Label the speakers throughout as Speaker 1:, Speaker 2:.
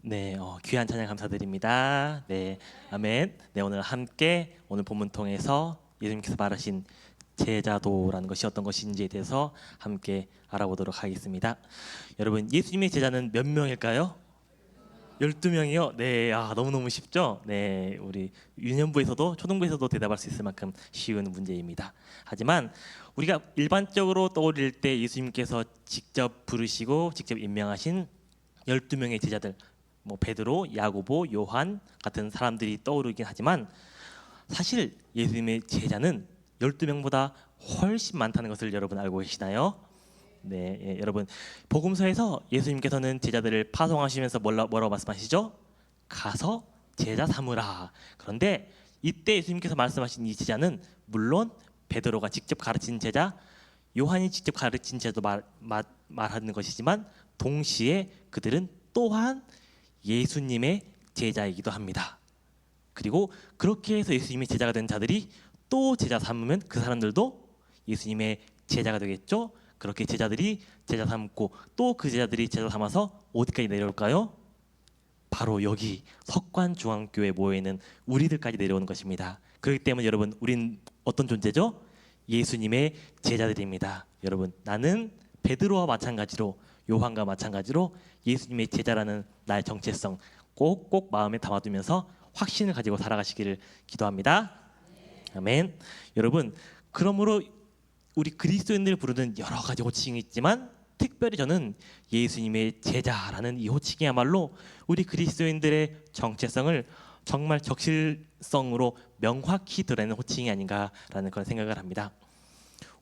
Speaker 1: 네, 귀한 찬양 감사드립니다. 네, 아멘. 네, 오늘 본문 통해서 예수님께서 말하신 제자도라는 것이 어떤 것인지에 대해서 함께 알아보도록 하겠습니다. 여러분, 예수님의 제자는 몇 명일까요? 12명이요? 네, 너무너무 쉽죠? 네, 우리 유년부에서도 초등부에서도 대답할 수 있을 만큼 쉬운 문제입니다. 하지만 우리가 일반적으로 떠올릴 때 예수님께서 직접 부르시고 직접 임명하신 12명의 제자들, 뭐 베드로, 야고보, 요한 같은 사람들이 떠오르긴 하지만 사실 예수님의 제자는 12명보다 훨씬 많다는 것을 여러분 알고 계시나요? 네, 여러분 복음서에서 예수님께서는 제자들을 파송하시면서 뭐라고 말씀하시죠? 가서 제자 삼으라. 그런데 이때 예수님께서 말씀하신 이 제자는 물론 베드로가 직접 가르친 제자, 요한이 직접 가르친 제자도 말하는 것이지만 동시에 그들은 또한 예수님의 제자이기도 합니다. 그리고 그렇게 해서 예수님의 제자가 된 자들이 또 제자 삼으면 그 사람들도 예수님의 제자가 되겠죠. 그렇게 제자들이 제자 삼고 또 그 제자들이 제자 삼아서 어디까지 내려올까요? 바로 여기 석관중앙교회에 모여있는 우리들까지 내려오는 것입니다. 그렇기 때문에 여러분, 우린 어떤 존재죠? 예수님의 제자들입니다. 여러분, 나는 베드로와 마찬가지로, 요한과 마찬가지로 예수님의 제자라는 나의 정체성 꼭꼭 마음에 담아두면서 확신을 가지고 살아가시기를 기도합니다. 아멘. 여러분, 그러므로 우리 그리스도인들 부르는 여러 가지 호칭이 있지만 특별히 저는 예수님의 제자라는 이 호칭이야말로 우리 그리스도인들의 정체성을 정말 적실성으로 명확히 드러내는 호칭이 아닌가라는 그런 생각을 합니다.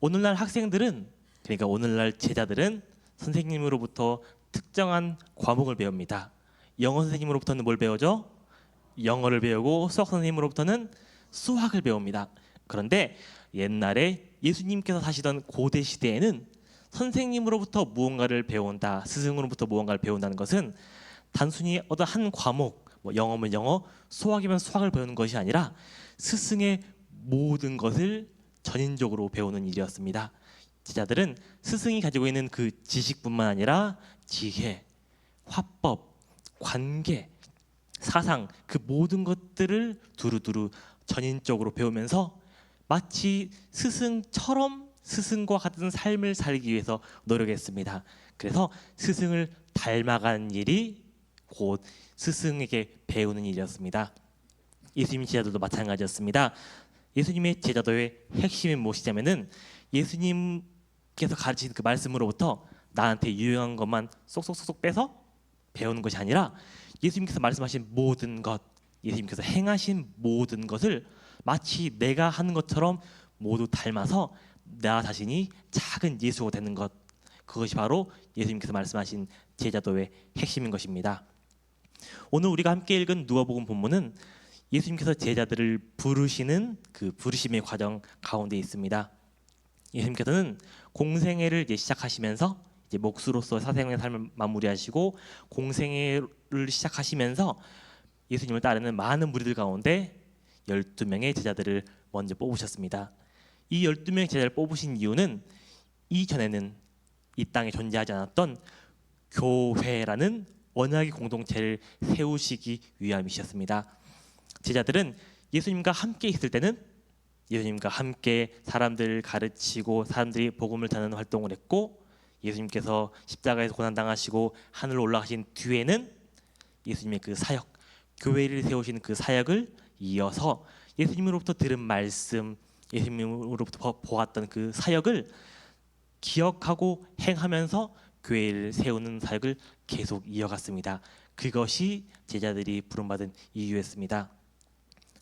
Speaker 1: 오늘날 학생들은, 그러니까 오늘날 제자들은 선생님으로부터 특정한 과목을 배웁니다. 영어 선생님으로부터는 뭘 배우죠? 영어를 배우고 수학 선생님으로부터는 수학을 배웁니다. 그런데 옛날에 예수님께서 사시던 고대 시대에는 선생님으로부터 무언가를 배운다, 스승으로부터 무언가를 배운다는 것은 단순히 어떤 한 과목, 뭐 영어면 영어, 수학이면 수학을 배우는 것이 아니라 스승의 모든 것을 전인적으로 배우는 일이었습니다. 제자들은 스승이 가지고 있는 그 지식뿐만 아니라 지혜, 화법, 관계, 사상, 그 모든 것들을 두루두루 전인적으로 배우면서 마치 스승처럼 스승과 같은 삶을 살기 위해서 노력했습니다. 그래서 스승을 닮아가는 일이 곧 스승에게 배우는 일이었습니다. 예수님 제자들도 마찬가지였습니다. 예수님의 제자도의 핵심이 무엇이냐면은 예수님께서 가르친 그 말씀으로부터 나한테 유용한 것만 쏙쏙쏙쏙 빼서 배우는 것이 아니라 예수님께서 말씀하신 모든 것, 예수님께서 행하신 모든 것을 마치 내가 하는 것처럼 모두 닮아서 나 자신이 작은 예수가 되는 것, 그것이 바로 예수님께서 말씀하신 제자도의 핵심인 것입니다. 오늘 우리가 함께 읽은 누가복음 본문은 예수님께서 제자들을 부르시는 그 부르심의 과정 가운데 있습니다. 예수님께서는 공생애를 이제 시작하시면서 이제 목수로서 사생의 삶을 마무리하시고 공생애를 시작하시면서 예수님을 따르는 많은 무리들 가운데 12명의 제자들을 먼저 뽑으셨습니다. 이 12명의 제자를 뽑으신 이유는 이전에는 이 땅에 존재하지 않았던 교회라는 언약의 공동체를 세우시기 위함이셨습니다. 제자들은 예수님과 함께 있을 때는 예수님과 함께 사람들을 가르치고 사람들이 복음을 전하는 활동을 했고, 예수님께서 십자가에서 고난당하시고 하늘로 올라가신 뒤에는 예수님의 그 사역, 교회를 세우신 그 사역을 이어서 예수님으로부터 들은 말씀, 예수님으로부터 보았던 그 사역을 기억하고 행하면서 교회를 세우는 사역을 계속 이어갔습니다. 그것이 제자들이 부름받은 이유였습니다.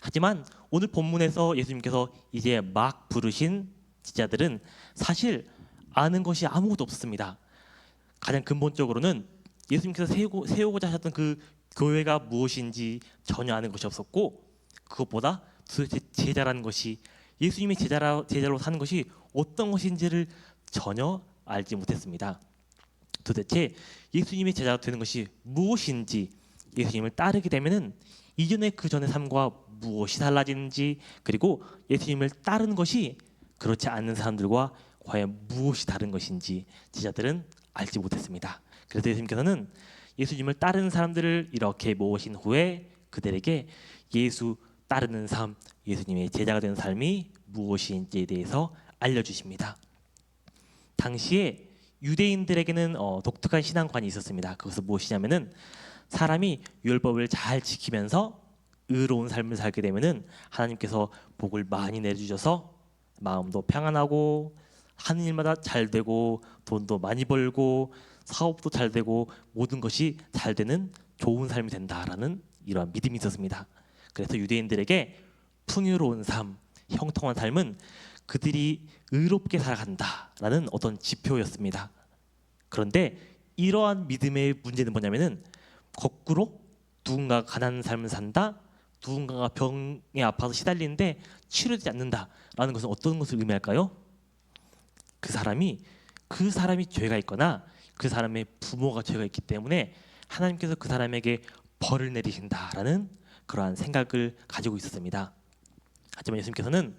Speaker 1: 하지만 오늘 본문에서 예수님께서 이제 막 부르신 제자들은 사실 아는 것이 아무것도 없었습니다. 가장 근본적으로는 예수님께서 세우고자 하셨던 그 교회가 무엇인지 전혀 아는 것이 없었고, 그것보다 도대체 제자라는 것이, 예수님의 제자로 사는 것이 어떤 것인지를 전혀 알지 못했습니다. 도대체 예수님의 제자가 되는 것이 무엇인지, 예수님을 따르게 되면은 이전의 그 전의 삶과 무엇이 달라지는지, 그리고 예수님을 따르는 것이 그렇지 않는 사람들과 과연 무엇이 다른 것인지 제자들은 알지 못했습니다. 그래서 예수님께서는 예수님을 따르는 사람들을 이렇게 모으신 후에 그들에게 예수 따르는 삶, 예수님의 제자가 되는 삶이 무엇인지에 대해서 알려주십니다. 당시에 유대인들에게는 독특한 신앙관이 있었습니다. 그것은 무엇이냐면은 사람이 율법을 잘 지키면서 의로운 삶을 살게 되면은 하나님께서 복을 많이 내주셔서 마음도 평안하고 하는 일마다 잘 되고 돈도 많이 벌고 사업도 잘 되고 모든 것이 잘 되는 좋은 삶이 된다라는 이러한 믿음이 있었습니다. 그래서 유대인들에게 풍요로운 삶, 형통한 삶은 그들이 의롭게 살아간다라는 어떤 지표였습니다. 그런데 이러한 믿음의 문제는 뭐냐면은 거꾸로 누군가가 가난한 삶을 산다, 누군가가 병에 아파서 시달리는데 치료되지 않는다라는 것은 어떤 것을 의미할까요? 그 사람이 죄가 있거나 그 사람의 부모가 죄가 있기 때문에 하나님께서 그 사람에게 벌을 내리신다라는 그러한 생각을 가지고 있었습니다. 하지만 예수님께서는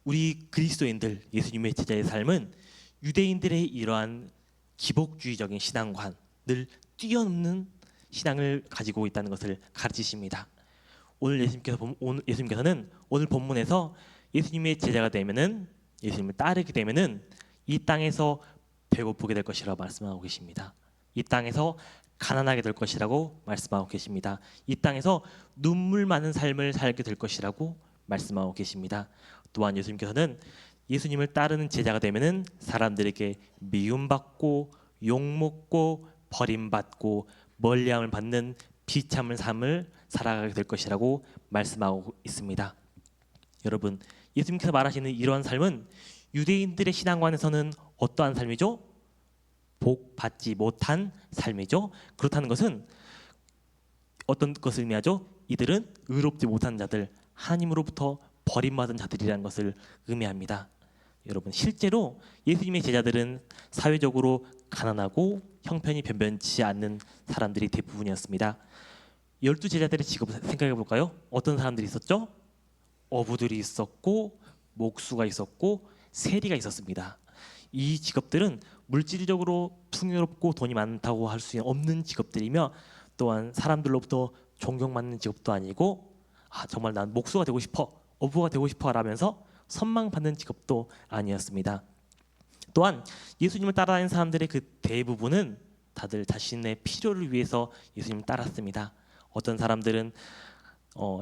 Speaker 1: 우리 그리스도인들, 예수님의 제자의 삶은 유대인들의 이러한 기복주의적인 신앙관을 뛰어넘는 신앙을 가지고 있다는 것을 가르치십니다. 오늘 예수님께서는 오늘 본문에서 예수님의 제자가 되면은, 예수님을 따르게 되면은 이 땅에서 배고프게 될 것이라고 말씀하고 계십니다. 이 땅에서 가난하게 될 것이라고 말씀하고 계십니다. 이 땅에서 눈물 많은 삶을 살게 될 것이라고 말씀하고 계십니다. 또한 예수님께서는 예수님을 따르는 제자가 되면은 사람들에게 미움받고 욕먹고 버림받고 멀리함을 받는 비참한 삶을 살아가게 될 것이라고 말씀하고 있습니다. 여러분, 예수님께서 말하시는 이러한 삶은 유대인들의 신앙관에서는 어떠한 삶이죠? 복 받지 못한 삶이죠. 그렇다는 것은 어떤 것을 의미하죠? 이들은 의롭지 못한 자들, 하나님으로부터 버림받은 자들이라는 것을 의미합니다. 여러분, 실제로 예수님의 제자들은 사회적으로 가난하고 형편이 변변치 않는 사람들이 대부분이었습니다. 12제자들의 직업을 생각해 볼까요? 어떤 사람들이 있었죠? 어부들이 있었고 목수가 있었고 세리가 있었습니다. 이 직업들은 물질적으로 풍요롭고 돈이 많다고 할 수 없는 직업들이며 또한 사람들로부터 존경받는 직업도 아니고 정말 난 목수가 되고 싶어, 어부가 되고 싶어 라면서 선망받는 직업도 아니었습니다. 또한 예수님을 따라다니는 사람들의 그 대부분은 다들 자신의 필요를 위해서 예수님을 따랐습니다. 어떤 사람들은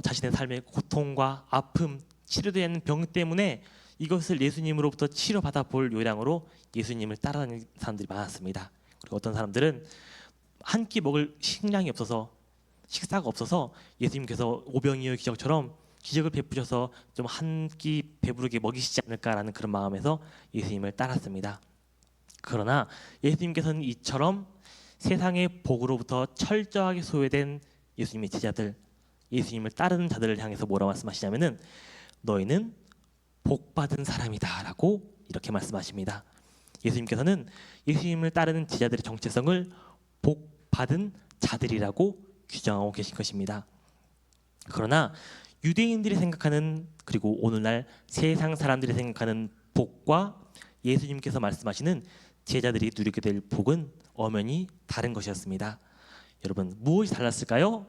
Speaker 1: 자신의 삶의 고통과 아픔, 치료되지 않는 병 때문에 이것을 예수님으로부터 치료받아 볼 요량으로 예수님을 따라다니는 사람들이 많았습니다. 그리고 어떤 사람들은 한 끼 먹을 식량이 없어서, 식사가 없어서 예수님께서 오병이어 기적처럼 기적을 베푸셔서 좀 한 끼 배부르게 먹이시지 않을까라는 그런 마음에서 예수님을 따랐습니다. 그러나 예수님께서는 이처럼 세상의 복으로부터 철저하게 소외된 예수님의 제자들, 예수님을 따르는 자들을 향해서 뭐라고 말씀하시냐면은 너희는 복받은 사람이다라고 이렇게 말씀하십니다. 예수님께서는 예수님을 따르는 제자들의 정체성을 복받은 자들이라고 규정하고 계신 것입니다. 그러나 유대인들이 생각하는, 그리고 오늘날 세상 사람들이 생각하는 복과 예수님께서 말씀하시는 제자들이 누리게 될 복은 엄연히 다른 것이었습니다. 여러분, 무엇이 달랐을까요?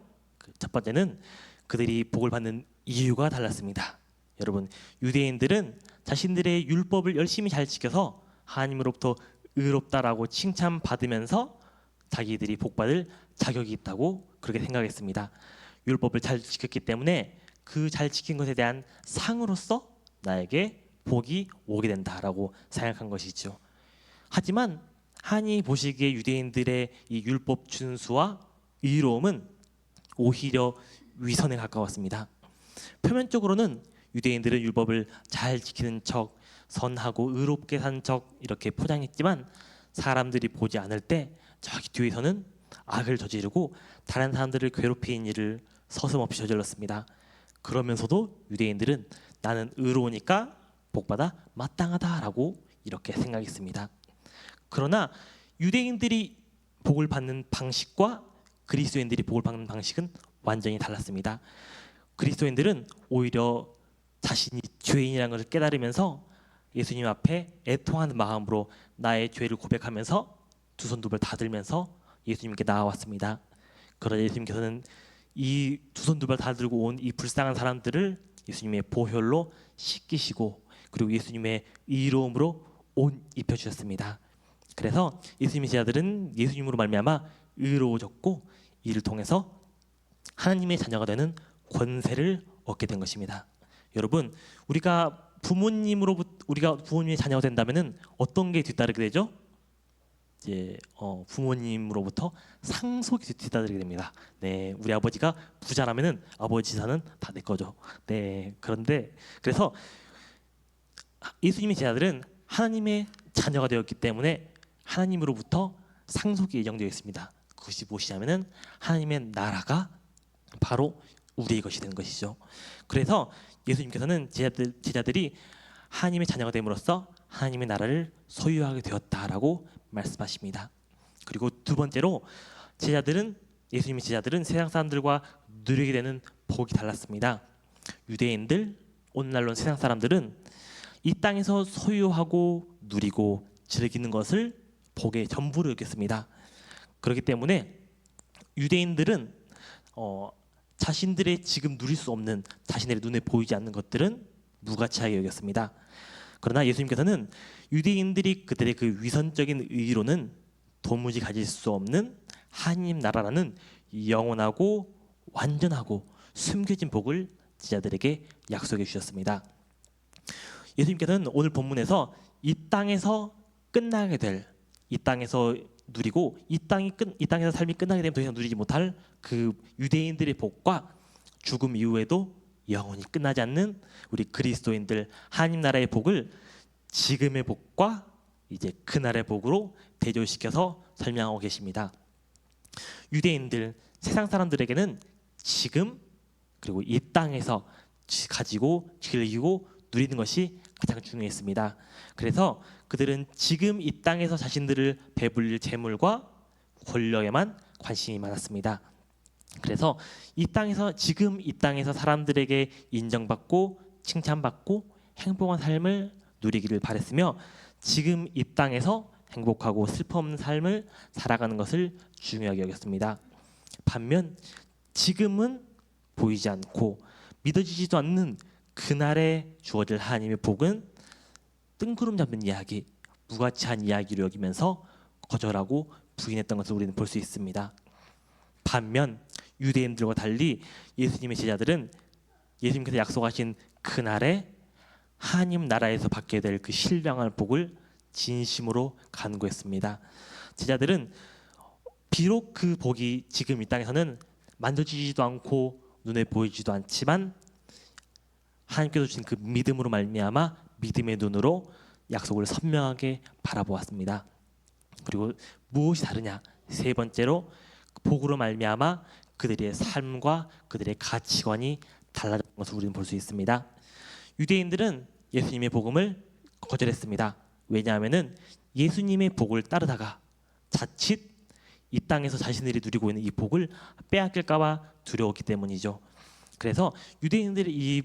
Speaker 1: 첫 번째는 그들이 복을 받는 이유가 달랐습니다. 여러분, 유대인들은 자신들의 율법을 열심히 잘 지켜서 하나님으로부터 의롭다라고 칭찬받으면서 자기들이 복받을 자격이 있다고 그렇게 생각했습니다. 율법을 잘 지켰기 때문에 그 잘 지킨 것에 대한 상으로서 나에게 복이 오게 된다라고 생각한 것이죠. 하지만 하나님이 보시기에 유대인들의 이 율법 준수와 의로움은 오히려 위선에 가까웠습니다. 표면적으로는 유대인들은 율법을 잘 지키는 척, 선하고 의롭게 산 척 이렇게 포장했지만 사람들이 보지 않을 때 저기 뒤에서는 악을 저지르고 다른 사람들을 괴롭히는 일을 서슴없이 저질렀습니다. 그러면서도 유대인들은 나는 의로우니까 복받아 마땅하다라고 이렇게 생각했습니다. 그러나 유대인들이 복을 받는 방식과 그리스도인들이 복을 받는 방식은 완전히 달랐습니다. 그리스도인들은 오히려 자신이 죄인이라는 것을 깨달으면서 예수님 앞에 애통하는 마음으로 나의 죄를 고백하면서 두 손 두 발 다 들면서 예수님께 나아왔습니다. 그러자 예수님께서는 이 두 손 두 발 다 들고 온 이 불쌍한 사람들을 예수님의 보혈로 씻기시고 그리고 예수님의 의로움으로 옷 입혀주셨습니다. 그래서 예수님의 제자들은 예수님으로 말미암아 의로워졌고 이를 통해서 하나님의 자녀가 되는 권세를 얻게 된 것입니다. 여러분, 우리가 부모님의 자녀가 된다면은 어떤 게 뒤따르게 되죠? 이제 부모님으로부터 상속이 뒤따르게 됩니다. 네, 우리 아버지가 부자라면은 아버지 재산은 다 내 거죠. 네, 그래서 예수님의 제자들은 하나님의 자녀가 되었기 때문에 하나님으로부터 상속이 예정되어 있습니다. 그것이 무엇이냐면은 하나님의 나라가 바로 우리의 것이 되는 것이죠. 그래서 예수님께서는 제자들이 하나님의 자녀가 됨으로써 하나님의 나라를 소유하게 되었다라고 말씀하십니다. 그리고 두 번째로 예수님의 제자들은 세상 사람들과 누리게 되는 복이 달랐습니다. 유대인들, 오늘날로 세상 사람들은 이 땅에서 소유하고 누리고 즐기는 것을 복의 전부로 여겼습니다. 그렇기 때문에 유대인들은 자신들의 지금 누릴 수 없는 자신의 눈에 보이지 않는 것들은 무가치하게 여겼습니다. 그러나 예수님께서는 유대인들이 그들의 그 위선적인 의로는 도무지 가질 수 없는 하나님 나라라는 영원하고 완전하고 숨겨진 복을 제자들에게 약속해 주셨습니다. 예수님께서는 오늘 본문에서 이 땅에서 끝나게 될, 이 땅에서 누리고 이 땅에서 삶이 끝나게 되면 더 이상 누리지 못할 그 유대인들의 복과 죽음 이후에도 영원히 끝나지 않는 우리 그리스도인들 하나님 나라의 복을 지금의 복과 이제 그날의 복으로 대조시켜서 설명하고 계십니다. 유대인들, 세상 사람들에게는 지금 그리고 이 땅에서 가지고 즐기고 누리는 것이 가장 중요했습니다. 그래서 그들은 지금 이 땅에서 자신들을 배불릴 재물과 권력에만 관심이 많았습니다. 그래서 지금 이 땅에서 사람들에게 인정받고 칭찬받고 행복한 삶을 누리기를 바랬으며 지금 이 땅에서 행복하고 슬픔 없는 삶을 살아가는 것을 중요하게 여겼습니다. 반면 지금은 보이지 않고 믿어지지도 않는 그날에 주어질 하나님의 복은 뜬구름 잡는 이야기, 무가치한 이야기로 여기면서 거절하고 부인했던 것을 우리는 볼 수 있습니다. 반면 유대인들과 달리 예수님의 제자들은 예수님께서 약속하신 그날에 하나님 나라에서 받게 될 그 신령한 복을 진심으로 간구했습니다. 제자들은 비록 그 복이 지금 이 땅에서는 만져지지도 않고 눈에 보이지도 않지만 하나님께서 주신 그 믿음으로 말미암아 믿음의 눈으로 약속을 선명하게 바라보았습니다. 그리고 무엇이 다르냐? 세 번째로 복으로 말미암아 그들의 삶과 그들의 가치관이 달라졌던 것을 우리는 볼 수 있습니다. 유대인들은 예수님의 복음을 거절했습니다. 왜냐하면은 예수님의 복을 따르다가 자칫 이 땅에서 자신들이 누리고 있는 이 복을 빼앗길까봐 두려웠기 때문이죠. 그래서 유대인들이 이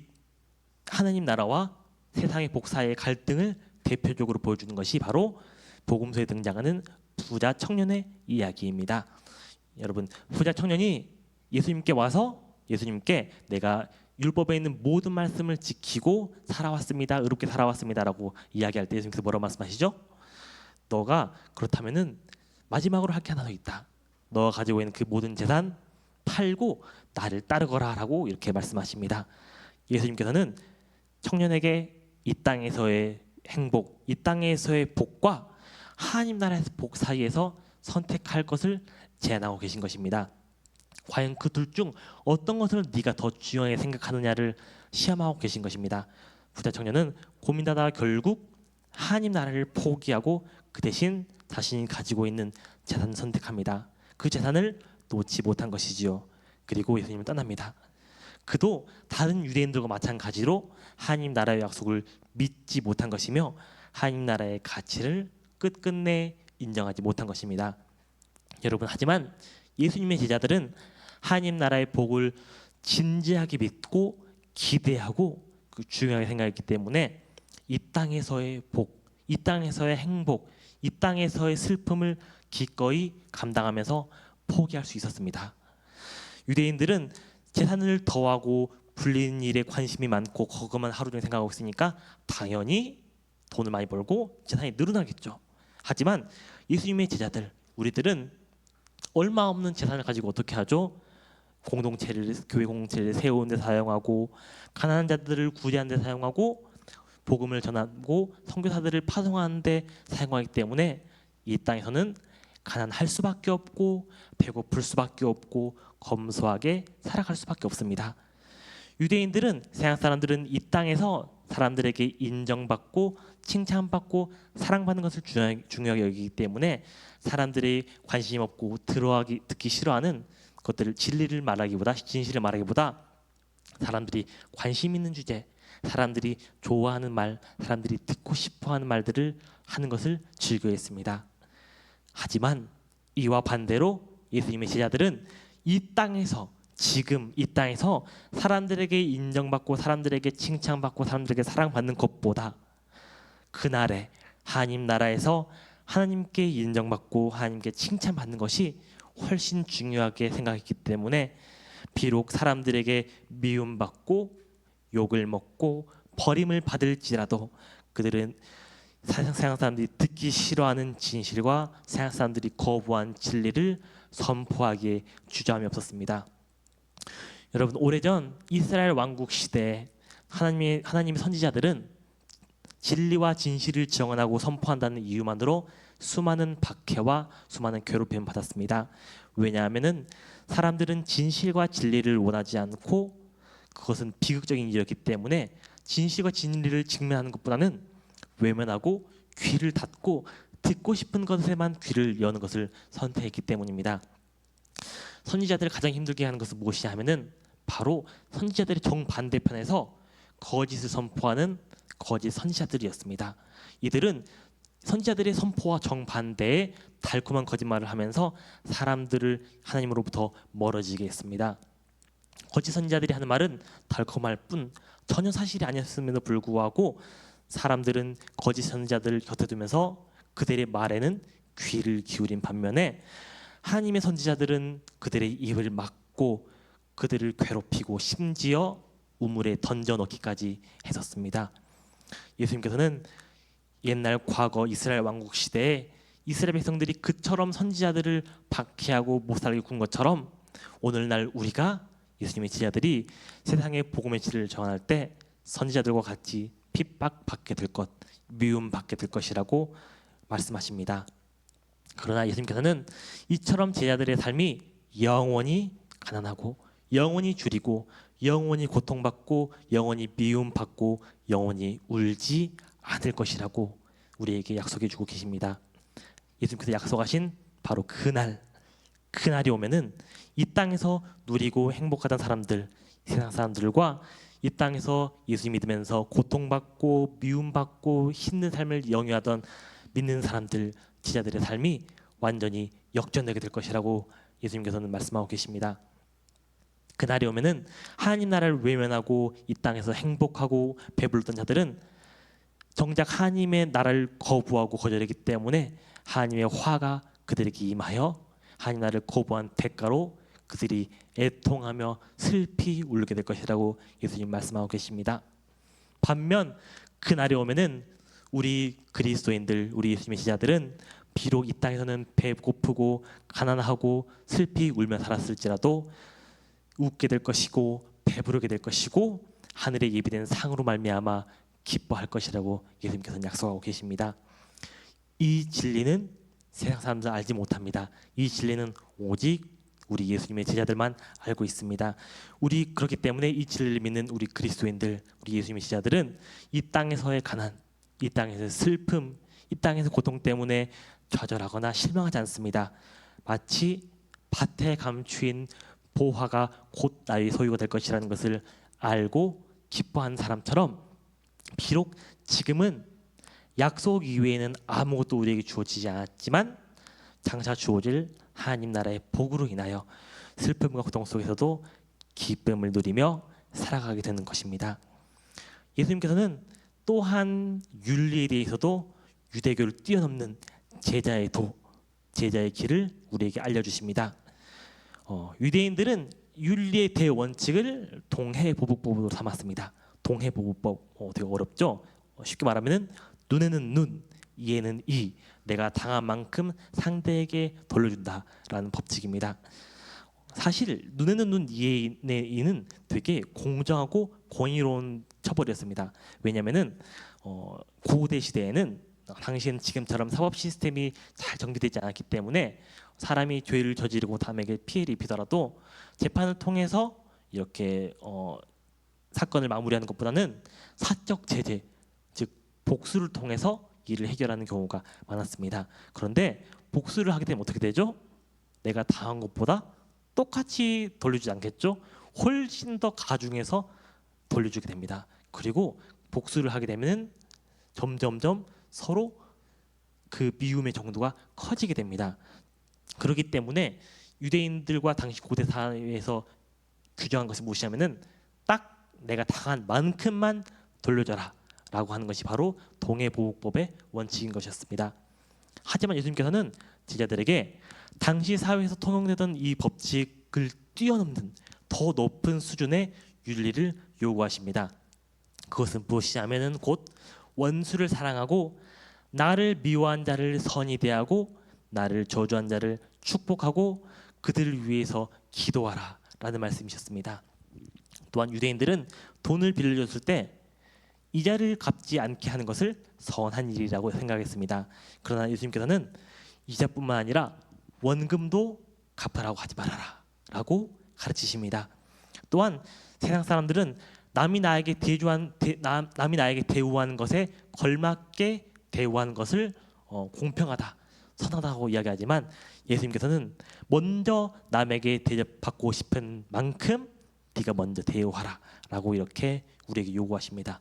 Speaker 1: 하나님 나라와 세상의 복 사이의 갈등을 대표적으로 보여주는 것이 바로 복음서에 등장하는 부자 청년의 이야기입니다. 여러분, 부자 청년이 예수님께 와서 예수님께 내가 율법에 있는 모든 말씀을 지키고 살아왔습니다. 의롭게 살아왔습니다라고 이야기할 때 예수님께서 뭐라고 말씀하시죠? 너가 그렇다면은 마지막으로 할 게 하나 더 있다. 너가 가지고 있는 그 모든 재산 팔고 나를 따르거라라고 이렇게 말씀하십니다. 예수님께서는 청년에게 이 땅에서의 행복, 이 땅에서의 복과 하나님 나라의 복 사이에서 선택할 것을 제안하고 계신 것입니다. 과연 그 둘 중 어떤 것을 네가 더 중요하게 생각하느냐를 시험하고 계신 것입니다. 부자 청년은 고민하다가 결국 하나님 나라를 포기하고 그 대신 자신이 가지고 있는 재산을 선택합니다. 그 재산을 놓지 못한 것이지요. 그리고 예수님은 떠납니다. 그도 다른 유대인들과 마찬가지로 하나님 나라의 약속을 믿지 못한 것이며 하나님 나라의 가치를 끝끝내 인정하지 못한 것입니다. 여러분, 하지만 예수님의 제자들은 하나님 나라의 복을 진지하게 믿고 기대하고 중요하게 생각했기 때문에 이 땅에서의 복, 이 땅에서의 행복, 이 땅에서의 슬픔을 기꺼이 감당하면서 포기할 수 있었습니다. 유대인들은 재산을 더하고 불리는 일에 관심이 많고 그것만 하루 종일 생각하고 있으니까 당연히 돈을 많이 벌고 재산이 늘어나겠죠. 하지만 예수님의 제자들, 우리들은 얼마 없는 재산을 가지고 어떻게 하죠? 교회 공동체를 세우는 데 사용하고, 가난한 자들을 구제하는 데 사용하고, 복음을 전하고 선교사들을 파송하는 데 사용하기 때문에 이 땅에서는 가난할 수밖에 없고 배고플 수밖에 없고 검소하게 살아갈 수밖에 없습니다. 유대인들은, 서양 사람들은 이 땅에서 사람들에게 인정받고 칭찬받고 사랑받는 것을 중요하게 여기기 때문에 사람들이 관심 없고 듣기 싫어하는 것들을, 진리를 말하기보다, 진실을 말하기보다 사람들이 관심 있는 주제, 사람들이 좋아하는 말, 사람들이 듣고 싶어하는 말들을 하는 것을 즐겨했습니다. 하지만 이와 반대로 예수님의 제자들은 지금 이 땅에서 사람들에게 인정받고 사람들에게 칭찬받고 사람들에게 사랑받는 것보다 그날에 하나님 나라에서 하나님께 인정받고 하나님께 칭찬받는 것이 훨씬 중요하게 생각했기 때문에 비록 사람들에게 미움받고 욕을 먹고 버림을 받을지라도 그들은 서양 사람들이 듣기 싫어하는 진실과 서양 사람들이 거부한 진리를 선포하기에 주저함이 없었습니다. 여러분, 오래전 이스라엘 왕국 시대에 하나님의 선지자들은 진리와 진실을 정언하고 선포한다는 이유만으로 수많은 박해와 수많은 괴롭힘을 받았습니다. 왜냐하면 사람들은 진실과 진리를 원하지 않고 그것은 비극적인 일이었기 때문에 진실과 진리를 직면하는 것보다는 외면하고 귀를 닫고 듣고 싶은 것에만 귀를 여는 것을 선택했기 때문입니다. 선지자들을 가장 힘들게 하는 것은 무엇이냐 하면은 바로 선지자들의 정반대편에서 거짓을 선포하는 거짓 선지자들이었습니다. 이들은 선지자들의 선포와 정반대의 달콤한 거짓말을 하면서 사람들을 하나님으로부터 멀어지게 했습니다. 거짓 선지자들이 하는 말은 달콤할 뿐 전혀 사실이 아니었음에도 불구하고 사람들은 거짓 선지자들을 곁에 두면서 그들의 말에는 귀를 기울인 반면에 하나님의 선지자들은 그들의 입을 막고 그들을 괴롭히고 심지어 우물에 던져넣기까지 했었습니다. 예수님께서는 옛날 과거 이스라엘 왕국 시대에 이스라엘 백성들이 그처럼 선지자들을 박해하고 못살게 군 것처럼 오늘날 우리가, 예수님의 제자들이 세상의 복음의 진리를 전할 때 선지자들과 같이 핍박받게 될 것, 미움받게 될 것이라고 말씀하십니다. 그러나 예수님께서는 이처럼 제자들의 삶이 영원히 가난하고 영원히 줄이고 영원히 고통받고 영원히 미움받고 영원히 울지 않을 것이라고 우리에게 약속해 주고 계십니다. 예수님께서 약속하신 바로 그날이 오면은 이 땅에서 누리고 행복하던 사람들, 세상 사람들과 이 땅에서 예수 믿으면서 고통받고 미움받고 힘든 삶을 영위하던 믿는 사람들, 제자들의 삶이 완전히 역전되게 될 것이라고 예수님께서는 말씀하고 계십니다. 그날이 오면은 하나님 나라를 외면하고 이 땅에서 행복하고 배부르던 자들은 정작 하나님의 나라를 거부하고 거절했기 때문에 하나님의 화가 그들에게 임하여 하나님 나라를 거부한 대가로 그들이 애통하며 슬피 울게 될 것이라고 예수님 말씀하고 계십니다. 반면 그날이 오면은 우리 그리스도인들, 우리 예수님의 제자들은 비록 이 땅에서는 배고프고 가난하고 슬피 울며 살았을지라도 웃게 될 것이고 배부르게 될 것이고 하늘에 예비된 상으로 말미암아 기뻐할 것이라고 예수님께서는 약속하고 계십니다. 이 진리는 세상 사람들은 알지 못합니다. 이 진리는 오직 우리 예수님의 제자들만 알고 있습니다. 그렇기 때문에 이 진리를 믿는 우리 그리스도인들, 우리 예수님의 제자들은 이 땅에서의 가난, 이 땅에서의 슬픔, 이 땅에서 고통 때문에 좌절하거나 실망하지 않습니다. 마치 밭에 감추인 보화가 곧 나의 소유가 될 것이라는 것을 알고 기뻐하는 사람처럼 비록 지금은 약속 이외에는 아무것도 우리에게 주어지지 않았지만 장차 주어질 하나님 나라의 복으로 인하여 슬픔과 고통 속에서도 기쁨을 누리며 살아가게 되는 것입니다. 예수님께서는 또한 윤리에 대해서도 유대교를 뛰어넘는 제자의 도, 제자의 길을 우리에게 알려주십니다. 유대인들은 윤리의 대원칙을 동해보복법으로 삼았습니다. 동해보복법 되게 어렵죠? 쉽게 말하면 눈에는 눈, 이에는 이, 내가 당한 만큼 상대에게 돌려준다라는 법칙입니다. 사실 눈에는 눈, 이에는 이는 되게 공정하고 공의로운 처벌이었습니다. 왜냐하면은 고대 시대에는 당시에는 지금처럼 사법 시스템이 잘 정비되지 않았기 때문에 사람이 죄를 저지르고 남에게 피해를 입히더라도 재판을 통해서 이렇게 사건을 마무리하는 것보다는 사적 제재, 즉 복수를 통해서 일을 해결하는 경우가 많았습니다. 그런데 복수를 하게 되면 어떻게 되죠? 내가 당한 것보다 똑같이 돌려주지 않겠죠? 훨씬 더 가중해서 돌려주게 됩니다. 그리고 복수를 하게 되면 점점점 서로 그 미움의 정도가 커지게 됩니다. 그렇기 때문에 유대인들과 당시 고대 사회에서 규정한 것을 무시하면은 딱 내가 당한 만큼만 돌려줘라 라고 하는 것이 바로 동해보복법의 원칙인 것이었습니다. 하지만 예수님께서는 제자들에게 당시 사회에서 통용되던 이 법칙을 뛰어넘는 더 높은 수준의 윤리를 요구하십니다. 그것은 무엇이냐면은 곧 원수를 사랑하고 나를 미워한 자를 선히 대하고 나를 저주한 자를 축복하고 그들을 위해서 기도하라 라는 말씀이셨습니다. 또한 유대인들은 돈을 빌려줬을 때 이자를 갚지 않게 하는 것을 선한 일이라고 생각했습니다. 그러나 예수님께서는 이자뿐만 아니라 원금도 갚으라고 하지 말아라 라고 가르치십니다. 또한 세상 사람들은 남이 나에게 대우하는 것에 걸맞게 대우하는 것을 공평하다, 선하다고 이야기하지만 예수님께서는 먼저 남에게 대접받고 싶은 만큼 네가 먼저 대우하라 라고 이렇게 우리에게 요구하십니다.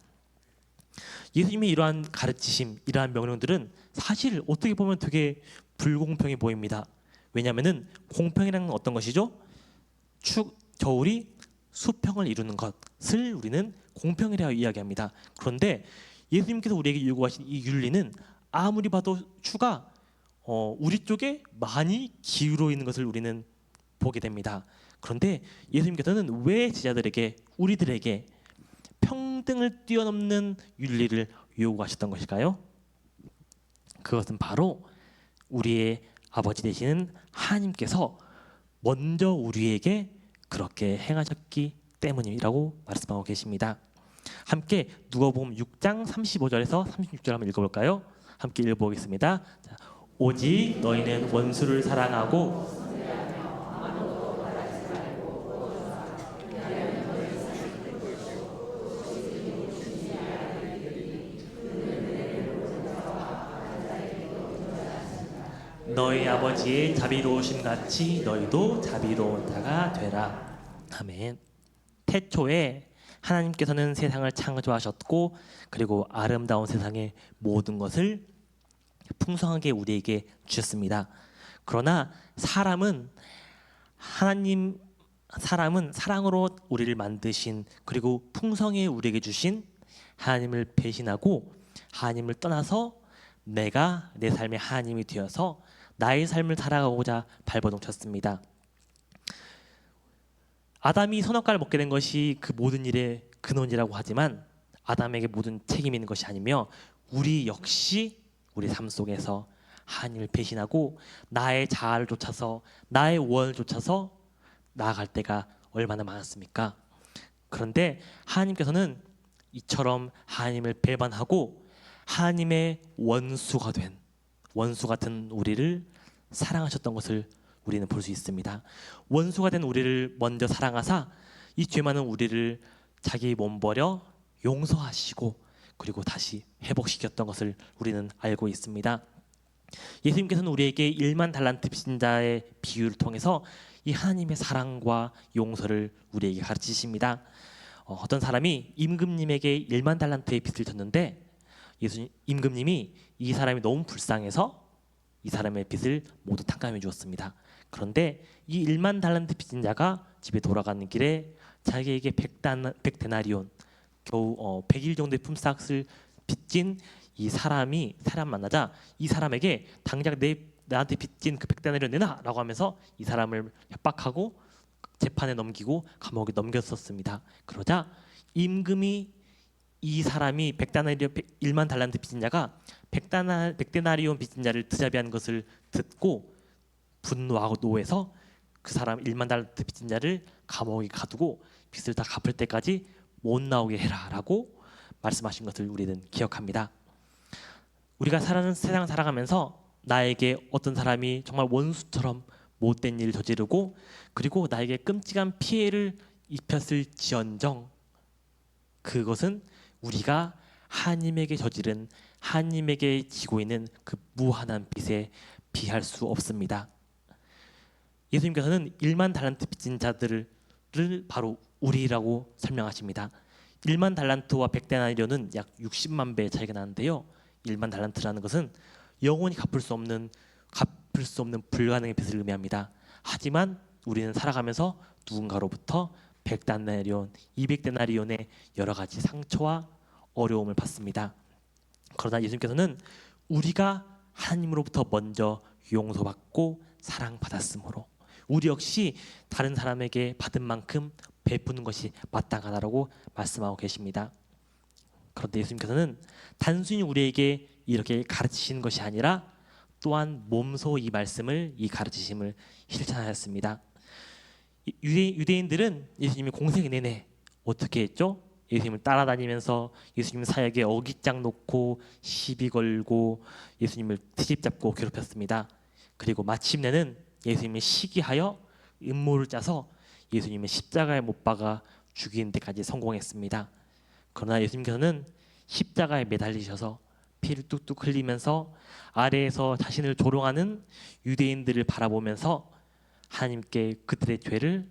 Speaker 1: 예수님의 이러한 가르치심, 이러한 명령들은 사실 어떻게 보면 되게 불공평해 보입니다. 왜냐하면 공평이라는 건 어떤 것이죠? 저울이 수평을 이루는 것을 우리는 공평이라고 이야기합니다. 그런데 예수님께서 우리에게 요구하신 이 윤리는 아무리 봐도 추가 우리 쪽에 많이 기울어 있는 것을 우리는 보게 됩니다. 그런데 예수님께서는 왜 제자들에게, 우리들에게 평등을 뛰어넘는 윤리를 요구하셨던 것일까요? 그것은 바로 우리의 아버지 되시는 하나님께서 먼저 우리에게 그렇게 행하셨기 때문이라고 말씀하고 계십니다. 함께 누가복음 6장 35절에서 36절 한번 읽어볼까요? 함께 읽어보겠습니다. 자, 오직 너희는 원수를 사랑하고 너희 아버지의 자비로우심 같이 너희도 자비로운 자가 되라. 아멘. 태초에 하나님께서는 세상을 창조하셨고 그리고 아름다운 세상의 모든 것을 풍성하게 우리에게 주셨습니다. 그러나 사람은 사랑으로 우리를 만드신 그리고 풍성히 우리에게 주신 하나님을 배신하고 하나님을 떠나서 내가 내 삶의 하나님이 되어서 나의 삶을 살아가고자 발버둥쳤습니다. 아담이 선악과를 먹게 된 것이 그 모든 일의 근원이라고 하지만 아담에게 모든 책임이 있는 것이 아니며 우리 역시 우리 삶 속에서 하나님을 배신하고 나의 자아를 쫓아서 나의 원을 쫓아서 나아갈 때가 얼마나 많았습니까? 그런데 하나님께서는 이처럼 하나님을 배반하고 하나님의 원수 같은 우리를 사랑하셨던 것을 우리는 볼 수 있습니다. 원수가 된 우리를 먼저 사랑하사 이 죄 많은 우리를 자기 몸 버려 용서하시고 그리고 다시 회복시켰던 것을 우리는 알고 있습니다. 예수님께서는 우리에게 1만 달란트 빚진 자의 비유를 통해서 이 하나님의 사랑과 용서를 우리에게 가르치십니다. 어떤 사람이 임금님에게 1만 달란트의 빚을 졌는데 임금님이 이 사람이 너무 불쌍해서 이 사람의 빚을 모두 탕감해 주었습니다. 그런데 이 1만 달란트 빚진 자가 집에 돌아가는 길에 자기에게 100데나리온 겨우 100일 정도의 품삯을 빚진 이 사람 만나자 이 사람에게 당장 내 나한테 빚진 그 100데나리온 내놔라고 하면서 이 사람을 협박하고 재판에 넘기고 감옥에 넘겼었습니다. 그러자 임금이 이 사람이 1만 달란트 빚진 자가 100데나리온 빚진 자를 드자비한 것을 듣고 분노하고 노해서 그 사람 1만 달란트 빚진 자를 감옥에 가두고 빚을 다 갚을 때까지 못 나오게 해라라고 말씀하신 것을 우리는 기억합니다. 우리가 세상 살아가면서 나에게 어떤 사람이 정말 원수처럼 못된 일을 저지르고 그리고 나에게 끔찍한 피해를 입혔을지언정 그것은 우리가 하나님에게 저지른 하나님에게 지고 있는 그 무한한 빚에 비할 수 없습니다. 예수님께서는 1만 달란트 빚진 자들을 바로 우리라고 설명하십니다. 1만 달란트와 100데나리온은 약 60만 배의 차이가 나는데요. 1만 달란트라는 것은 영원히 갚을 수 없는 불가능의 빚을 의미합니다. 하지만 우리는 살아가면서 누군가로부터 100데나리온, 200데나리온의 여러 가지 상처와 어려움을 받습니다. 그러나 예수님께서는 우리가 하나님으로부터 먼저 용서받고 사랑받았으므로 우리 역시 다른 사람에게 받은 만큼 베푸는 것이 마땅하다고 말씀하고 계십니다. 그런데 예수님께서는 단순히 우리에게 이렇게 가르치시는 것이 아니라 또한 몸소 이 말씀을, 이 가르치심을 실천하였습니다. 유대인들은 예수님이 공생 내내 어떻게 했죠? 예수님을 따라다니면서 예수님 사역에 어깃장 놓고 시비 걸고 예수님을 트집잡고 괴롭혔습니다. 그리고 마침내는 예수님을 시기하여 음모를 짜서 예수님을 십자가에 못 박아 죽이는 데까지 성공했습니다. 그러나 예수님께서는 십자가에 매달리셔서 피를 뚝뚝 흘리면서 아래에서 자신을 조롱하는 유대인들을 바라보면서 하나님께 그들의 죄를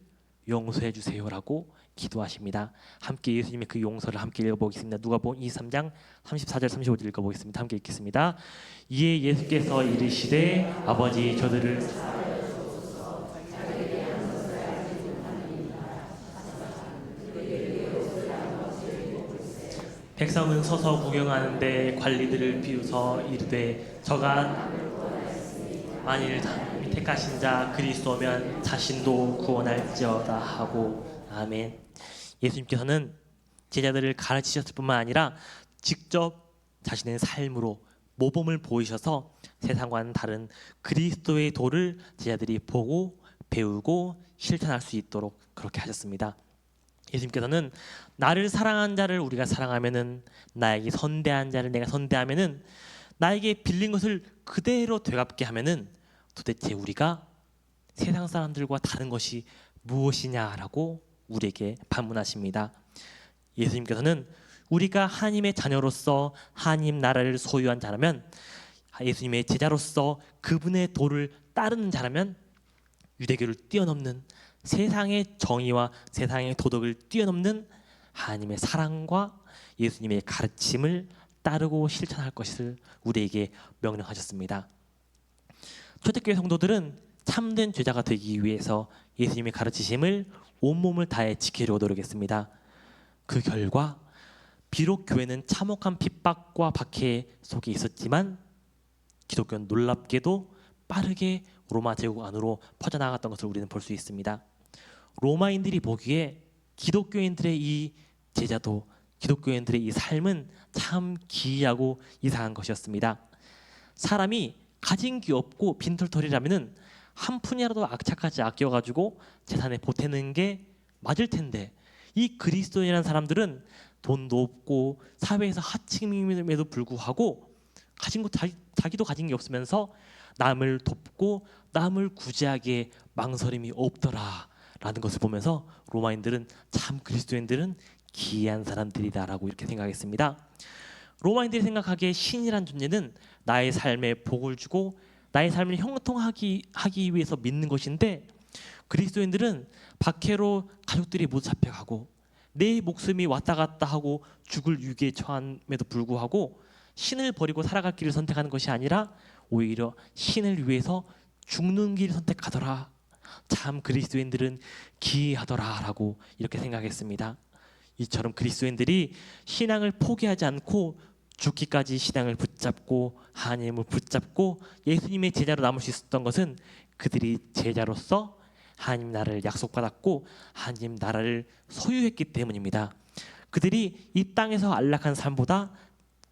Speaker 1: 용서해 주세요라고 기도하십니다. 함께 예수님의 그 용서를 함께 읽어보겠습니다. 누가복음 23장 34절 35절 읽어보겠습니다. 함께 읽겠습니다. 이에 예수께서 이르시되 아버지 저들을 백성은 서서 구경하는데 관리들을 비웃어 이르되 저가 만일 택하신 자 그리스도면 자신도 구원할지어다 하고 아멘. 예수님께서는 제자들을 가르치셨을 뿐만 아니라 직접 자신의 삶으로 모범을 보이셔서 세상과는 다른 그리스도의 도를 제자들이 보고 배우고 실천할 수 있도록 그렇게 하셨습니다. 예수님께서는 나를 사랑한 자를 우리가 사랑하면은 나에게 선대한 자를 내가 선대하면은 나에게 빌린 것을 그대로 되갚게 하면은 도대체 우리가 세상 사람들과 다른 것이 무엇이냐라고 우리에게 반문하십니다. 예수님께서는 우리가 하나님의 자녀로서 하나님 나라를 소유한 자라면 예수님의 제자로서 그분의 도를 따르는 자라면 유대교를 뛰어넘는 세상의 정의와 세상의 도덕을 뛰어넘는 하나님의 사랑과 예수님의 가르침을 따르고 실천할 것을 우리에게 명령하셨습니다. 초대교회 성도들은 참된 제자가 되기 위해서 예수님의 가르치심을 온몸을 다해 지키려고 노력했습니다. 그 결과 비록 교회는 참혹한 핍박과 박해 속에 있었지만 기독교는 놀랍게도 빠르게 로마 제국 안으로 퍼져나갔던 것을 우리는 볼 수 있습니다. 로마인들이 보기에 기독교인들의 이 제자도 기독교인들의 이 삶은 참 기이하고 이상한 것이었습니다. 사람이 가진 게 없고 빈털터리라면은 한 푼이라도 악착같이 아껴가지고 재산에 보태는 게 맞을 텐데 이 그리스도인이라는 사람들은 돈도 없고 사회에서 하층임에도 불구하고 가진 거 자기도 가진 게 없으면서 남을 돕고 남을 구제하기에 망설임이 없더라라는 것을 보면서 로마인들은 참 그리스도인들은 기이한 사람들이다라고 이렇게 생각했습니다. 로마인들이 생각하기에 신이란 존재는 나의 삶에 복을 주고 나의 삶을 형통하기 위해서 믿는 것인데 그리스도인들은 박해로 가족들이 모두 잡혀가고 내 목숨이 왔다 갔다 하고 죽을 위기에 처함에도 불구하고 신을 버리고 살아갈 길을 선택하는 것이 아니라 오히려 신을 위해서 죽는 길을 선택하더라. 참 그리스도인들은 기이하더라라고 이렇게 생각했습니다. 이처럼 그리스도인들이 신앙을 포기하지 않고 죽기까지 신앙을 붙잡고 하나님을 붙잡고 예수님의 제자로 남을 수 있었던 것은 그들이 제자로서 하나님 나라를 약속받았고 하나님 나라를 소유했기 때문입니다. 그들이 이 땅에서 안락한 삶보다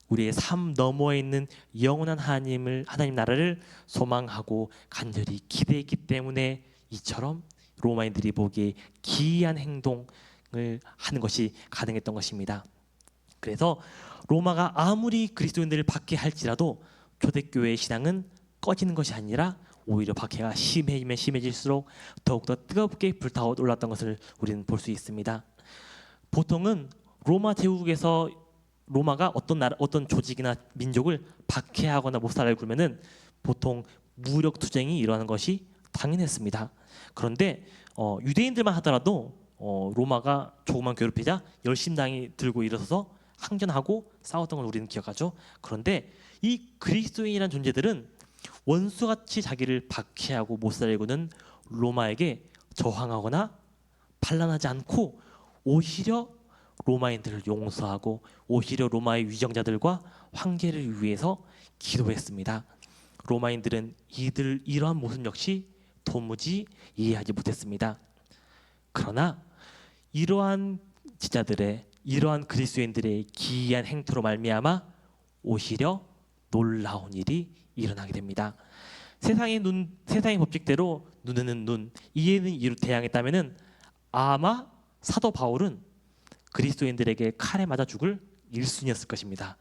Speaker 1: 우리의 삶 너머에 있는 영원한 하나님 나라를 소망하고 간절히 기대했기 때문에 이처럼 로마인들이 보기에 기이한 행동을 하는 것이 가능했던 것입니다. 그래서 로마가 아무리 그리스도인들을 박해할지라도 초대교회의 신앙은 꺼지는 것이 아니라 오히려 박해가 심해지면 심해질수록 더욱더 뜨겁게 불타오 올랐던 것을 우리는 볼 수 있습니다. 보통은 로마 제국에서 로마가 어떤 조직이나 민족을 박해하거나 못살게 굴면은 보통 무력 투쟁이 일어나는 것이 당연했습니다. 그런데 유대인들만 하더라도 로마가 조금만 괴롭히자 열심당이 들고 일어서서 항전하고 싸웠던 걸 우리는 기억하죠. 그런데 이 그리스도인이라는 존재들은 원수같이 자기를 박해하고 못살구는 로마에게 저항하거나 반란하지 않고 오히려 로마인들을 용서하고 오히려 로마의 위정자들과 황제를 위해서 기도했습니다. 로마인들은 이러한 모습 역시 도무지 이해하지 못했습니다. 그러나 이러한 지자들의 이러한 그리스도인들의 기이한 행태로 말미암아 오히려 놀라운 일이 일어나게 됩니다. 세상의 법칙대로 눈에는 눈, 이에는 이로 대항했다면은 아마 사도 바울은 그리스도인들에게 칼에 맞아 죽을 1순위였을 것입니다.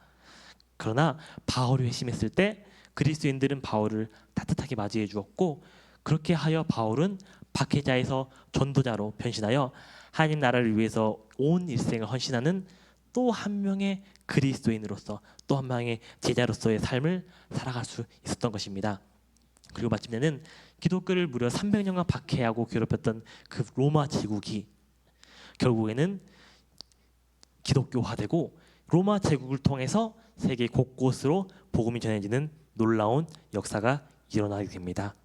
Speaker 1: 그러나 바울이 회심했을 때 그리스도인들은 바울을 따뜻하게 맞이해 주었고 그렇게 하여 바울은 박해자에서 전도자로 변신하여 하나님 나라를 위해서 온 일생을 헌신하는 또 한 명의 그리스도인으로서 또 한 명의 제자로서의 삶을 살아갈 수 있었던 것입니다. 그리고 마침내는 기독교를 무려 300년간 박해하고 괴롭혔던 그 로마 제국이 결국에는 기독교화되고 로마 제국을 통해서 세계 곳곳으로 복음이 전해지는 놀라운 역사가 일어나게 됩니다.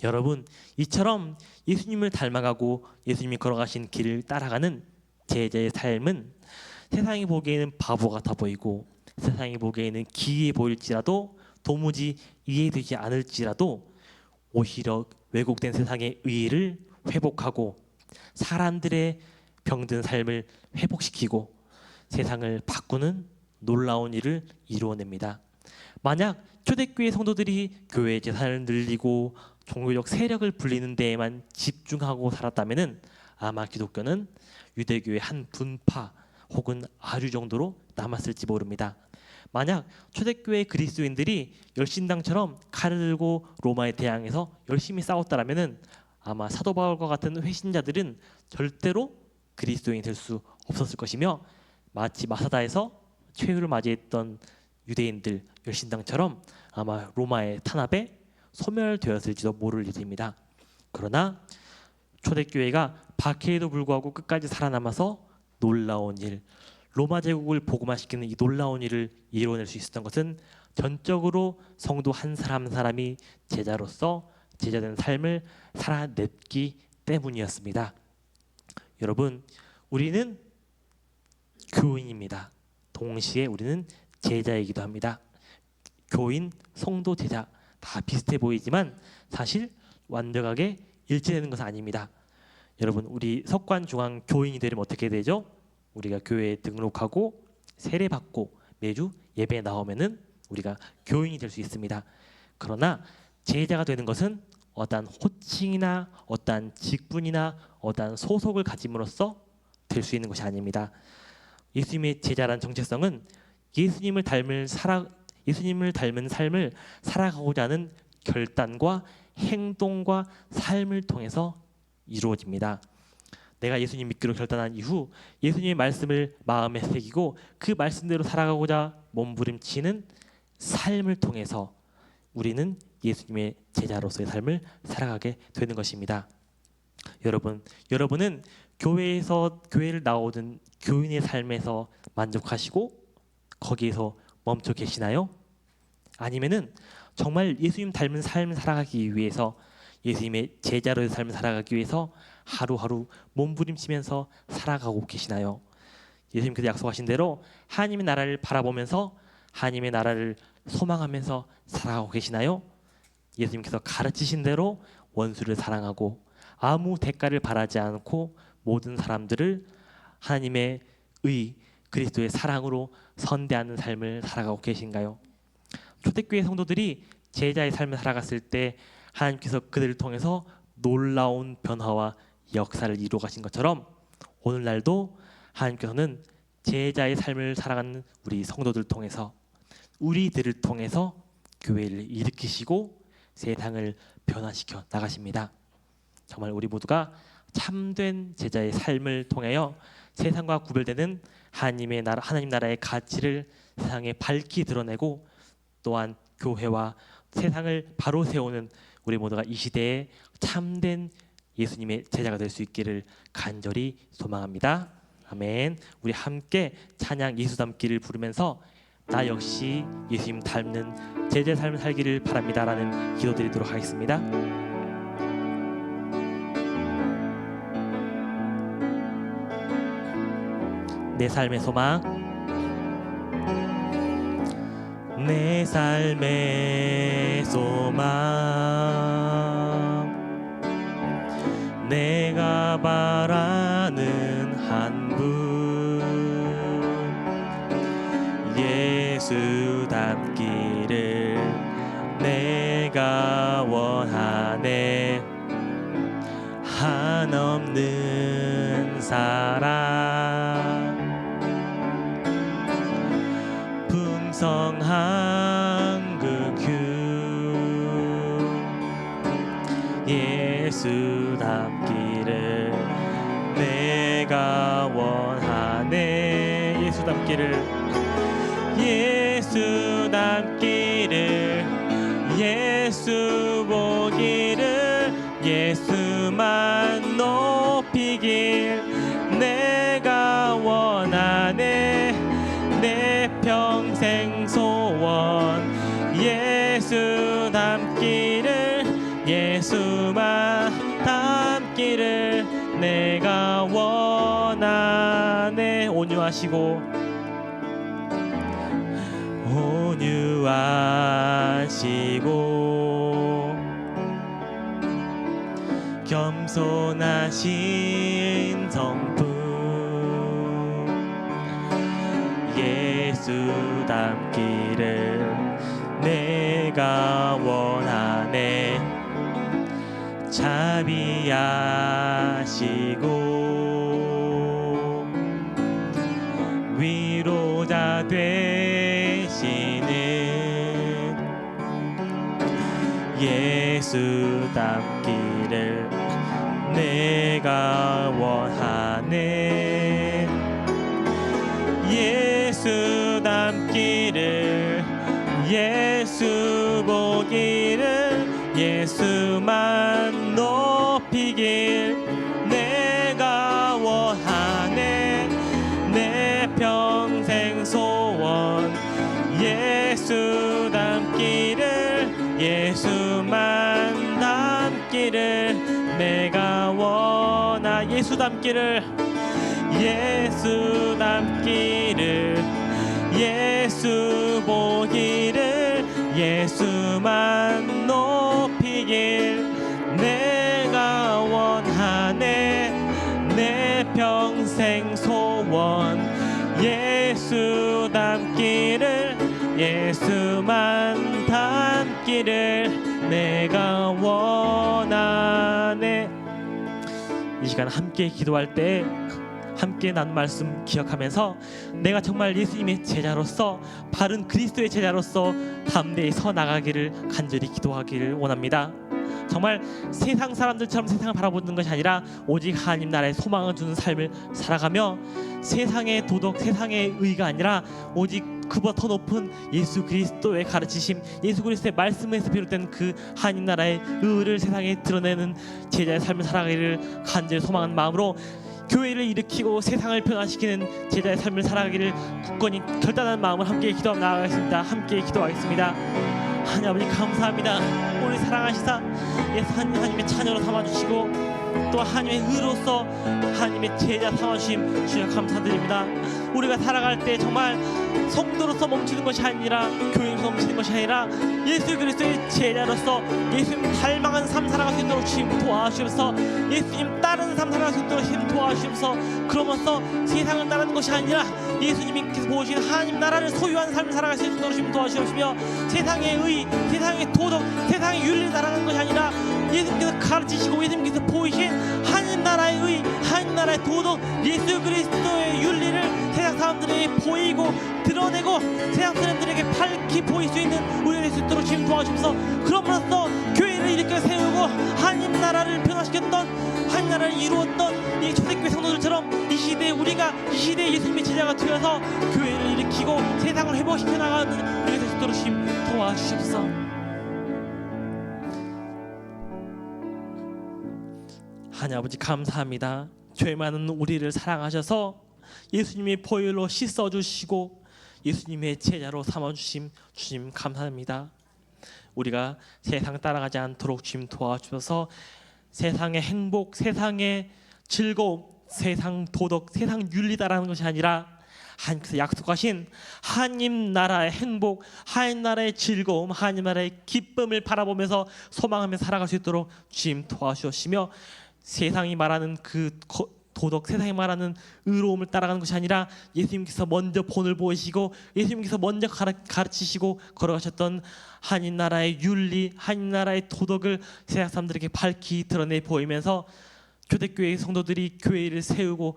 Speaker 1: 여러분, 이처럼 예수님을 닮아가고 예수님이 걸어가신 길을 따라가는 제자의 삶은 세상이 보기에는 바보 같아 보이고 세상이 보기에는 기이해 보일지라도 도무지 이해되지 않을지라도 오히려 왜곡된 세상의 의의를 회복하고 사람들의 병든 삶을 회복시키고 세상을 바꾸는 놀라운 일을 이루어냅니다. 만약 초대교회 성도들이 교회 재산을 늘리고 종교적 세력을 불리는 데에만 집중하고 살았다면은 아마 기독교는 유대교의 한 분파 혹은 아류 정도로 남았을지 모릅니다. 만약 초대교회 그리스도인들이 열신당처럼 칼을 들고 로마에 대항해서 열심히 싸웠다라면은 아마 사도 바울과 같은 회신자들은 절대로 그리스도인이 될 수 없었을 것이며 마치 마사다에서 최후를 맞이했던 유대인들 열신당처럼 아마 로마의 탄압에 소멸되었을지도 모를 일입니다. 그러나 초대교회가 박해에도 불구하고 끝까지 살아남아서 놀라운 일, 로마 제국을 복음화시키는 이 놀라운 일을 이뤄낼 수 있었던 것은 전적으로 성도 한 사람 한 사람이 제자로서 제자된 삶을 살아냈기 때문이었습니다. 여러분, 우리는 교인입니다. 동시에 우리는 제자이기도 합니다. 교인, 성도, 제자 다 비슷해 보이지만 사실 완벽하게 일치되는 것은 아닙니다. 여러분, 우리 석관중앙 교인이 되려면 어떻게 되죠? 우리가 교회에 등록하고 세례받고 매주 예배에 나오면은 우리가 교인이 될 수 있습니다. 그러나 제자가 되는 것은 어떠한 호칭이나 어떠한 직분이나 어떠한 소속을 가짐으로써 될 수 있는 것이 아닙니다. 예수님의 제자란 정체성은 예수님을 닮은 삶을 살아가고자 하는 결단과 행동과 삶을 통해서 이루어집니다. 내가 예수님 믿기로 결단한 이후 예수님의 말씀을 마음에 새기고 그 말씀대로 살아가고자 몸부림치는 삶을 통해서 우리는 예수님의 제자로서의 삶을 살아가게 되는 것입니다. 여러분은 교회를 나오는 교인의 삶에서 만족하시고 거기에서 멈춰 계시나요? 아니면은 정말 예수님 닮은 삶을 살아가기 위해서 예수님의 제자로의 삶을 살아가기 위해서 하루하루 몸부림치면서 살아가고 계시나요? 예수님께서 약속하신 대로 하나님의 나라를 바라보면서 하나님의 나라를 소망하면서 살아가고 계시나요? 예수님께서 가르치신 대로 원수를 사랑하고 아무 대가를 바라지 않고 모든 사람들을 하나님의 그리스도의 사랑으로 선대하는 삶을 살아가고 계신가요? 초대교회 성도들이 제자의 삶을 살아갔을 때 하나님께서 그들을 통해서 놀라운 변화와 역사를 이루어 가신 것처럼 오늘날도 하나님께서는 제자의 삶을 살아가는 우리 성도들을 통해서 우리들을 통해서 교회를 일으키시고 세상을 변화시켜 나가십니다. 정말 우리 모두가 참된 제자의 삶을 통하여 세상과 구별되는 하나님 나라의 가치를 세상에 밝히 드러내고 또한 교회와 세상을 바로 세우는 우리 모두가 이 시대에 참된 예수님의 제자가 될 수 있기를 간절히 소망합니다. 아멘. 우리 함께 찬양 예수 닮기를 부르면서 나 역시 예수님 닮는 제자의 삶을 살기를 바랍니다라는 기도 드리도록 하겠습니다. 내 삶의 소망, 내 삶의 소망, 내가 바라는 한 분, 예수 닮기를 내가 원하네. 한없는 사랑, 풍성한 그 큐, 예수 닮기를 내가 원하네. 예수 닮기를, 예수 닮기를, 예수 보기를, 예수만 높이길 내가 원하네. 내 평생 소원, 예수 닮기를, 예수만 닮기를 내가 원하네. 온유하시고 온유하시고 겸손하신 성품, 예수 닮기를 내가 원하네. 자비하시고 위로자 되시는 예수 닮기를 내가 원하네. 예수 닮기를, 예수 보기를, 예수만 높이길 내가 원하네. 내 평생 소원, 예수 닮기를, 예수만 닮기를 내가 원하. 예수 닮기를, 예수 닮기를, 예수 보기를, 예수만 높이길 내가 원하네. 내 평생 소원, 예수 닮기를, 예수만 닮기를 내가 원하네. 이 시간 함께 기도할 때 함께 나눈 말씀 기억하면서 내가 정말 예수님의 제자로서 바른 그리스도의 제자로서 담대히 서 나가기를 간절히 기도하기를 원합니다. 정말 세상 사람들처럼 세상을 바라보는 것이 아니라 오직 하나님 나라의 소망을 주는 삶을 살아가며 세상의 도덕, 세상의 의가 아니라 오직 그보다 더 높은 예수 그리스도의 가르치심, 예수 그리스도의 말씀에서 비롯된 그 하나님 나라의 의를 세상에 드러내는 제자의 삶을 살아가기를 간절히 소망하는 마음으로 교회를 일으키고 세상을 변화시키는 제자의 삶을 살아가기를 굳건히 결단하는 마음을 함께 기도하며 나아가겠습니다. 함께 기도하겠습니다. 하나님 아버지 감사합니다. 우리 사랑하시사 예수 하나님의 자녀로 삼아주시고 또 또 하나님의 의로서 하나님의 제자 삼아주심 주여 감사드립니다. 우리가 살아갈 때 정말 성도로서 멈추는 것이 아니라 교회에서 멈추는 것이 아니라 예수 그리스도의 제자로서 예수님 닮아가는 삶 살아갈 수 있도록 주님 도와주셔서 예수님 따르는 삶 살아갈 수 있도록 주님 도와주셔서 그러면서 세상을 따르는 것이 아니라 예수님께서 보여주신 하나님 나라를 소유하는 삶을 살아갈 수 있도록 주님 도와주시며 세상의 의, 세상의 도덕, 세상의 윤리를 따라가는 것이 아니라 예수님께서 가르치시고 예수님께서 보이신 하나님 나라의 의, 하나님 나라의 도덕, 예수 그리스도의 윤리를 세상 사람들에게 보이고 드러내고 세상 사람들에게 밝히 보일 수 있는 우리가 될 수 있도록 주님 도와주셔서 그럼으로써 교회를 일으켜 세우고 하나님 나라를 변화시켰던 하나님 나라를 이루었던 이 초대교회 성도들처럼 이 시대에 우리가 이 시대에 예수님의 제자가 되어서 교회를 일으키고 세상을 회복시켜 나가는 우리가 될 수 있도록 주님 도와주십시오. 하나님 아버지 감사합니다. 죄 많은 우리를 사랑하셔서 예수님의 보혈로 씻어주시고 예수님의 제자로 삼아주심 주님 감사합니다. 우리가 세상 따라가지 않도록 주님 도와주셔서 세상의 행복, 세상의 즐거움, 세상 도덕, 세상 윤리 따라하는 것이 아니라 하나님께서 약속하신 하나님 나라의 행복, 하나님 나라의 즐거움, 하나님 나라의 기쁨을 바라보면서 소망하며 살아갈 수 있도록 주님 도와주시며 세상이 말하는 그 도덕, 세상이 말하는 의로움을 따라가는 것이 아니라 예수님께서 먼저 본을 보이시고 예수님께서 먼저 가르치시고 걸어가셨던 하나님 나라의 윤리, 하나님 나라의 도덕을 세상 사람들에게 밝히 드러내 보이면서 초대교회 성도들이 교회를 세우고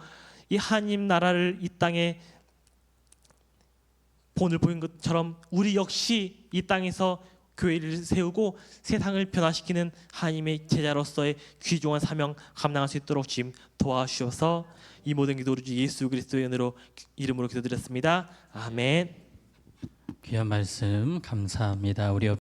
Speaker 1: 이 하나님 나라를 이 땅에 본을 보인 것처럼 우리 역시 이 땅에서 교회를 세우고 세상을 변화시키는 하나님의 제자로서의 귀중한 사명 감당할 수 있도록 주님 도와주셔서 이 모든 기도를 주 예수 그리스도의 이름으로 기도드렸습니다. 아멘.
Speaker 2: 귀한 말씀 감사합니다. 우리